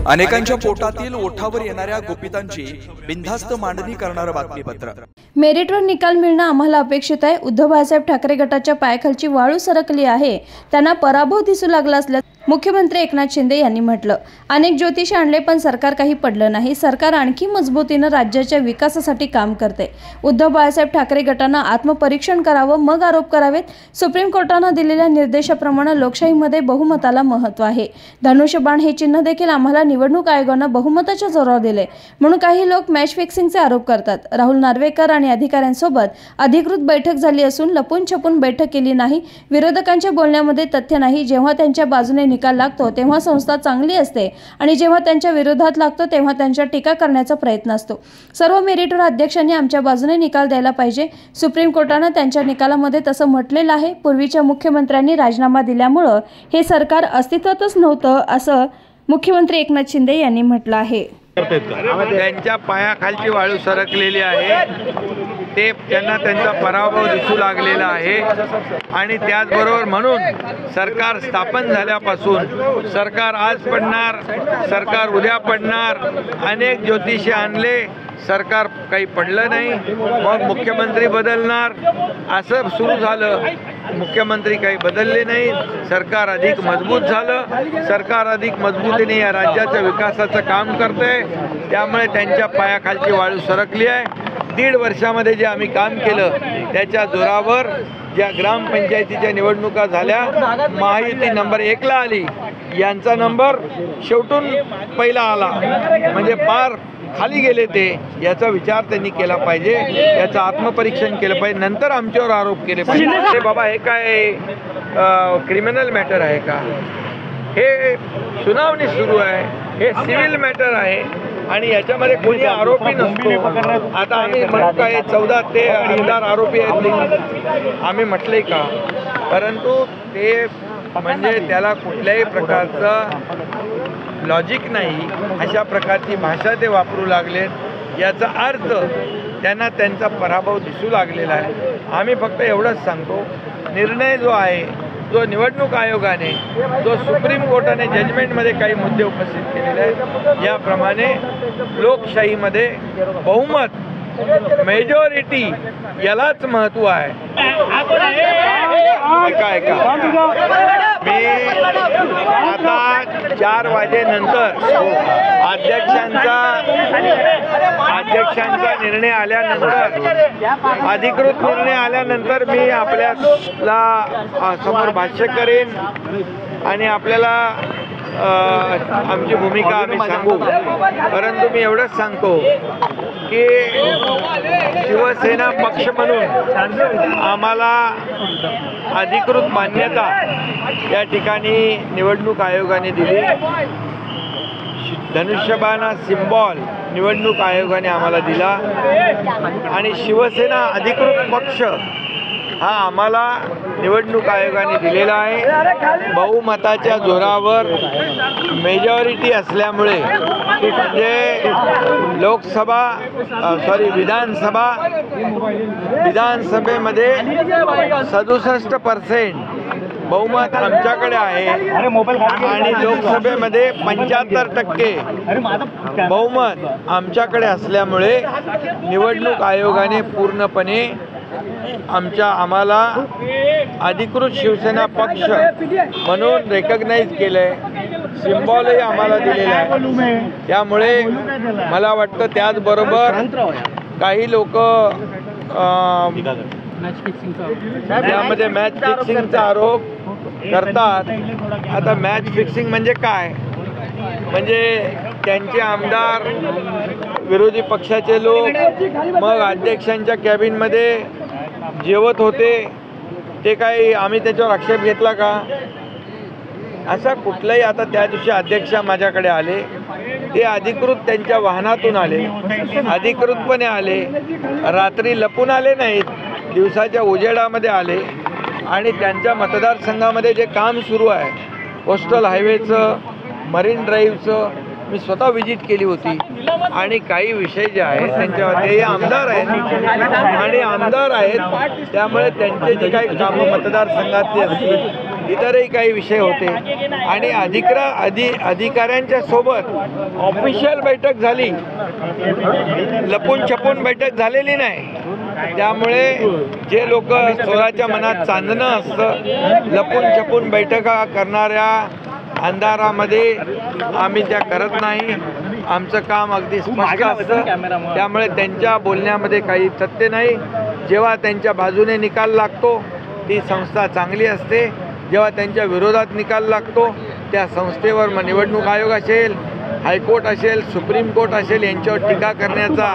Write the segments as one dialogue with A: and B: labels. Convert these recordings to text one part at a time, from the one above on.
A: अनेकांच्या पोटातील ओठावर येणाऱ्या गुपितांची बिनधास्त मांडणी करणारं बातमीपत्र।
B: मेरिटवर निकाल मिळणं आम्हाला अपेक्षित आहे। उद्धव बाळासाहेब ठाकरे गटाच्या पायाखालची वाळू सरकली आहे, त्यांना पराभव दिसू लागला असल्याचं मुख्यमंत्री एकनाथ शिंदे यांनी म्हटलं। अनेक ज्योतिषी आणले पण सरकार काही पडलं नाही। सरकार आणखी मजबूतीने राज्याच्या विकासासाठी काम करते। उद्धव बाळासाहेब ठाकरे गटानं आत्मपरीक्षण करावं, मग आरोप करावेत। सुप्रीम कोर्टानं दिलेल्या निर्देशाप्रमाणे लोकशाहीमध्ये बहुमताला महत्त्व आहे। धनुष्यबाण हे चिन्ह देखील आम्हाला निवडणूक आयोगानं बहुमताच्या जोरावर दिले म्हणून काही लोक मॅच फिक्सिंगचे आरोप करतात। राहुल नार्वेकर आणि अधिकाऱ्यांसोबत अधिकृत बैठक झाली असून लपून छपून बैठक केली नाही। विरोधकांच्या बोलण्यामध्ये तथ्य नाही। जेव्हा त्यांच्या बाजूने निकाल लागतो तेव्हा संस्था चांगली असते आणि जेव्हा त्यांच्या विरोधात लागतो तेव्हा त्यांच्या टीका करण्याचा प्रयत्न असतो। सर्व मेरिटवर अध्यक्षांनी आमच्या बाजूने निकाल द्यायला पाहिजे। सुप्रीम कोर्टानं त्यांच्या निकालामध्ये तसं म्हटलेलं आहे। पूर्वीच्या मुख्यमंत्र्यांनी राजीनामा दिल्यामुळे हे सरकार अस्तित्वातच नव्हतं असं मुख्यमंत्री एकनाथ शिंदे यांनी म्हटलं आहे।
C: त्यांच्या पायाखालची वाळू सरकलेली आहे, ते त्यांना त्यांचा पराभव दिसू लागलेला आहे आणि त्याचबरोबर म्हणून सरकार स्थापन झाल्यापासून सरकार आज पडणार, सरकार उद्या पडणार, अनेक ज्योतिषी आणले, सरकार काही पडलं नाही, मग मुख्यमंत्री बदलणार असं सुरू झालं। मुख्यमंत्री काही बदलले नाही, सरकार अधिक मजबूत झालं। सरकार अधिक मजबूतीने या राज्याच्या विकासाचं काम करतंय, त्यामुळे त्यांच्या पायाखालची वाळू सरकली आहे। 1.5 वर्षामध्ये जे आम्ही काम केलं त्याच्या जोरावर ज्या ग्रामपंचायतीच्या निवडणुका झाल्या, महायुती नंबर 1 ला आली, यांचा नंबर शेवटून पहिला आला, म्हणजे पार खाली गेले ते, याचा विचार त्यांनी केला पाहिजे, याचं आत्मपरीक्षण केलं पाहिजे, नंतर आमच्यावर आरोप केले पाहिजे। अरे बाबा, हे काय क्रिमिनल मॅटर आहे का? हे सुनावणी सुरू आहे, हे सिव्हिल मॅटर आहे आणि याच्यामध्ये कोणी आरोपी नसतो। आता आम्ही म्हणू का हे 14 ते आमदार आरोपी आहेत, आम्ही म्हटले का? परंतु ते म्हणजे त्याला कुठल्याही प्रकारचं लॉजिक नाही, अशा प्रकारची भाषा ते वापरू लागलेत। याचा अर्थ त्यांना त्यांचा पराभव दिसू लागलेला आहे। आम्ही फक्त एवढंच सांगतो, निर्णय जो आहे, जो निवडणूक आयोगाने, जो सुप्रीम कोर्टाने जजमेंटमध्ये काही मुद्दे उपस्थित केलेले आहेत, याप्रमाणे लोकशाहीमध्ये बहुमत, मेजॉरिटी यालाच महत्त्व आहे। मी आता 4 वाजेनंतर अध्यक्षांचा निर्णय आल्यानंतर, अधिकृत निर्णय आल्यानंतर मी आपल्याला समोर भाष्य करेन आणि आपल्याला आमची भूमिका आम्ही सांगू। परंतु मी एवढंच सांगतो की शिवसेना पक्ष म्हणून आम्हाला अधिकृत मान्यता या ठिकाणी निवडणूक आयोगाने दिली। धनुष्यबाण सिम्बॉल निवडणूक आयोगाने आम्हाला दिला आणि शिवसेना अधिकृत पक्ष हा आम्हाला निवडणूक आयोगाने दिलेला आहे। बहुमताच्या जोरावर मेजॉरिटी असल्यामुळे म्हणजे विधानसभेमध्ये 67% बहुमत आमच्याकडे आहे आणि लोकसभेमध्ये 75% बहुमत आमच्याकडे असल्यामुळे निवडणूक आयोगाने पूर्णपणे आम्हाला अधिकृत शिवसेना पक्ष म्हणून रेकग्नाइज केलंय, सिम्बॉलही आम्हाला दिलेला आहे। त्यामुळे मला वाटतं त्याचबरोबर काही लोक त्यामध्ये मॅच फिक्सिंगचा आरोप करतात। आता मॅच फिक्सिंग म्हणजे काय? म्हणजे त्यांचे आमदार, विरोधी पक्षाचे लोक मग अध्यक्षांच्या कॅबिनमध्ये जेवत होते, ते काही आम्ही त्याच्यावर आक्षेप घेतला का? असा कुठलाही, आता त्या दिवशी अध्यक्ष माझ्याकडे आले, ते अधिकृत त्यांच्या वाहनातून आले, अधिकृतपणे आले, रात्री लपून आले नाहीत, दिवसाच्या उजेडामध्ये आले आणि त्यांच्या मतदारसंघामध्ये जे काम सुरू आहे, कोस्टल हायवेचं, मरीन ड्राईव्हचं, मी स्वतः विजिट केली होती आणि काही विषय जे आहेत त्यांच्यावर, ते आमदार आहेत आणि आमदार आहेत, त्यामुळे त्यांचे जे काही कामं मतदारसंघातली असतील इतरही काही विषय होते आणि अधिकाऱ्यांच्या सोबत ऑफिशियल बैठक झाली, लपून छपून बैठक झालेली नाही। त्यामुळे जे लोक चोराच्या मनात चांदणं असतं, लपून छपून बैठका करणाऱ्या अंधारामध्ये आम्ही त्या करत नाही। आमचं काम अगदी स्पष्ट असतं, त्यामुळे त्यांच्या बोलण्यामध्ये काही तथ्य नाही। जेव्हा त्यांच्या बाजूने निकाल लागतो ती संस्था चांगली असते, जेव्हा त्यांच्या विरोधात निकाल लागतो त्या संस्थेवर मग निवडणूक आयोग असेल, हायकोर्ट असेल, सुप्रीम कोर्ट असेल यांच्यावर टीका करण्याचा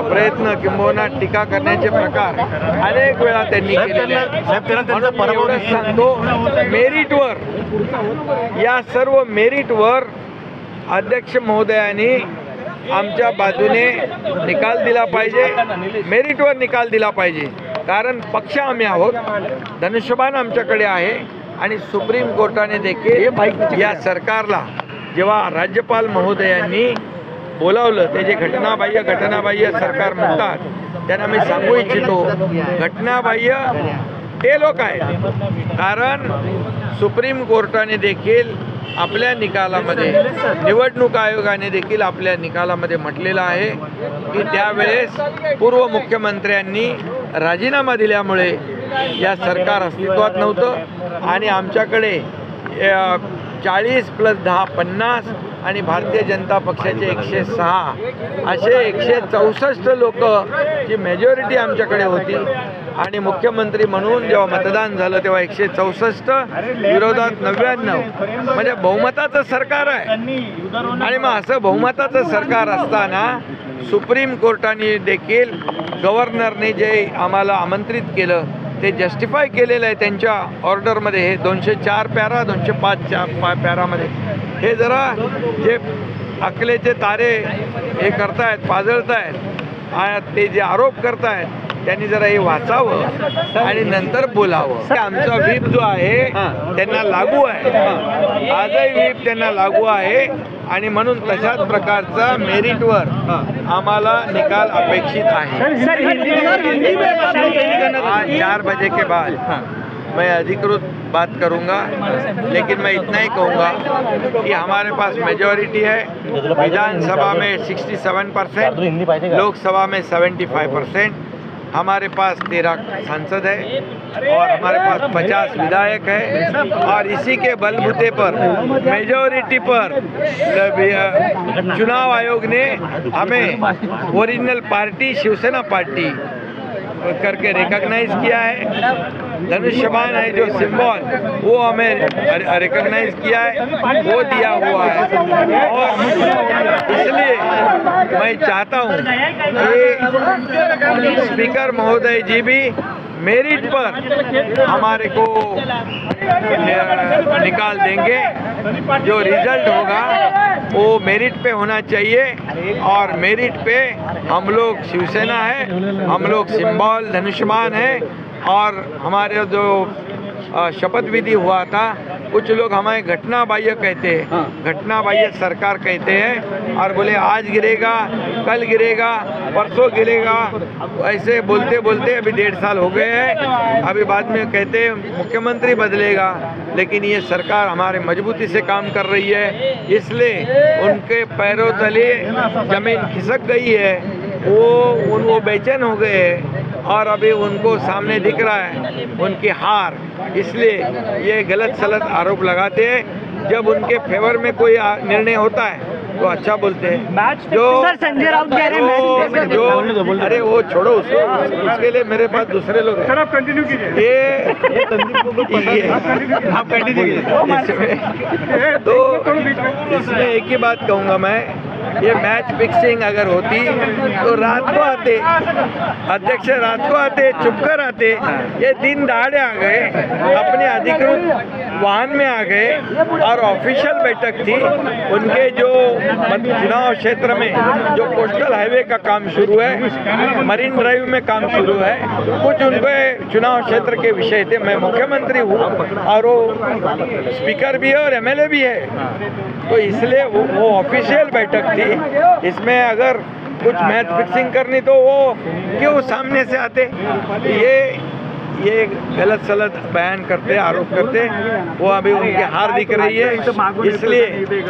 C: प्रयत्न किंबहुना टीका करण्याचे प्रकार अनेक वेळा त्यांनी केलेले आहेत। म्हणून एवढंच सांगतो, मेरिटवर, या सर्व मेरिटवर अध्यक्ष महोदयांनी आमच्या बाजूने निकाल दिला पाहिजे, मेरिटवर निकाल दिला पाहिजे। कारण पक्ष आम्ही आहोत, धनुष्यबाण आमच्याकडे आहे आणि सुप्रीम कोर्टाने देखील या सरकारला जेव्हा राज्यपाल महोदयांनी बोलावलं, ते जे घटनाबाह्य सरकार म्हणतात त्यांना मी सांगू इच्छितो, घटनाबाह्य ते लोक आहेत। कारण सुप्रीम कोर्टाने देखील आपल्या निकालामध्ये, निवडणूक आयोगाने देखील आपल्या निकालामध्ये म्हटलेलं आहे की त्यावेळेस पूर्व मुख्यमंत्र्यांनी राजीनामा दिल्यामुळे या सरकार अस्तित्वात नव्हतं आणि आमच्याकडे 40 + 10 50 आणि भारतीय जनता पक्षाचे 106 असे 164 लोक जी मेजॉरिटी आमच्याकडे होती आणि मुख्यमंत्री म्हणून जेव्हा मतदान झालं तेव्हा 164 विरोधात 99, म्हणजे बहुमताचं सरकार आहे। आणि मग असं बहुमताचं सरकार असताना सुप्रीम कोर्टाने देखील गव्हर्नरने जे आम्हाला आमंत्रित केलं ते जस्टिफाय केलेलं आहे त्यांच्या ऑर्डरमध्ये। हे 204 पॅरा 205 पॅरामध्ये हे जरा जे अकलेचे तारे हे करतायत, पाजळतायत, ते जे आरोप करतायत त्यांनी जरा हे वाचावं आणि नंतर बोलावं। आमचा व्हीप जो आहे त्यांना लागू आहे, आजही व्हीप त्यांना लागू आहे आणि म्हणून तशाच प्रकारचा मेरिटवर आम्हाला निकाल अपेक्षित आहे। आज 4 बजे के बाद मैं अधिकृत बात करूंगा, लेकिन मैं इतना ही कहूँगा कि हमारे पास मेजॉरिटी है। विधानसभा में 67%, लोकसभा में 75%, हमारे पास 13 सांसद है और हमारे पास 50 विधायक है और इसी के बलबूते पर मेजॉरिटी पर चुनाव आयोग ने हमें ओरिजिनल पार्टी शिवसेना पार्टी करके रिकॉग्नाइज किया है। धनुष्यबाण है जो सिंबल वो हमें रिकॉग्नाइज किया है, वो दिया हुआ है। और इसलिए मैं चाहता हूँ कि स्पीकर महोदय जी भी मेरिट पर हमारे को निकाल देंगे। जो रिजल्ट होगा वो मेरिट पे होना चाहिए और मेरिट पे हम लोग शिवसेना है, हम लोग सिंबल धनुष्यबाण है और हमारे जो शपथ विधि हुआ था कुछ लोग हमें घटना बाह्य कहते हैं, घटना बाह्य सरकार कहते हैं और बोले आज गिरेगा, कल गिरेगा, परसों गिरेगा, ऐसे बोलते बोलते अभी 1.5 साल हो गए हैं। अभी बाद में कहते हैं मुख्यमंत्री बदलेगा, लेकिन ये सरकार हमारे मजबूती से काम कर रही है, इसलिए उनके पैरों तले जमीन खिसक गई है, वो बेचैन हो गए हैं और अभी उनको सामने दिख रहा है उनकी हार। इसलिए ये गलत सलत आरोप लगाते हैं। जब उनके फेवर में कोई निर्णय होता है तो अच्छा बोलते हैं। जो संजय राउत कह रहे हैं जो अरे वो छोड़ो उसके लिए मेरे पास दूसरे लोग हैं। आप कंटिन्यू कीजिए। ये आप कंटिन्यू कीजिए। तो इसमें एक ही बात कहूँगा मैं, ये मैच फिक्सिंग अगर होती तो रात को आते, अध्यक्ष रात को आते, चुपकर आते। ये दिन दहाड़े आ गए, अपने अधिकृत वाहन में आ गए और ऑफिशियल बैठक थी। उनके जो चुनाव क्षेत्र में जो कोस्टल हाईवे का काम शुरू है, मरीन ड्राइव में काम शुरू है, कुछ उनके चुनाव क्षेत्र के विषय थे। मैं मुख्यमंत्री हूँ और वो स्पीकर भी है और MLA भी है, तो इसलिए वो ऑफिशियल बैठक थी। इसमें अगर कुछ मैच फिक्सिंग करनी तो वो क्यों सामने से आते। ये ये गलत सलत बयान करते, आरोप करते, वो अभी उनकी हार दिख रही है। इसलिए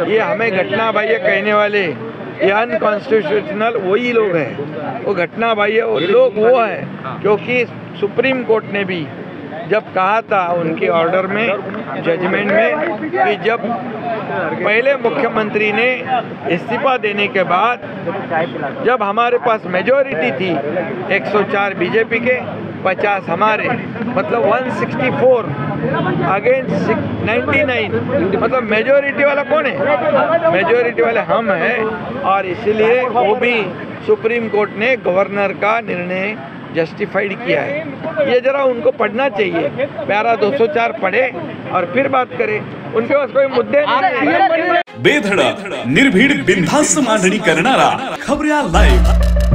C: ये हमें घटना बाह्य कहने वाले ये अनकॉन्स्टिट्यूशनल वही लोग हैं, वो घटना बाह्य वो लोग वो हैं, क्योंकि सुप्रीम कोर्ट ने भी जब कहा था उनके ऑर्डर में, जजमेंट में, कि जब पहले मुख्यमंत्री ने इस्तीफा देने के बाद जब हमारे पास मेजॉरिटी थी 104 बीजेपी के, 50 हमारे, मतलब 164 अगेंस्ट 99, मतलब मेजॉरिटी वाला कौन है? मेजॉरिटी वाले हम हैं। और इसलिए वो भी सुप्रीम कोर्ट ने गवर्नर का निर्णय जस्टिफाइड किया है। ये जरा उनको पढ़ना चाहिए, पैरा 204 पढ़े और फिर बात करें। उनके पास कोई मुद्दे नहीं है।
D: बेधडक निर्भीड बिनधास्त मांडणी करणारा खबऱ्या लाईव्ह।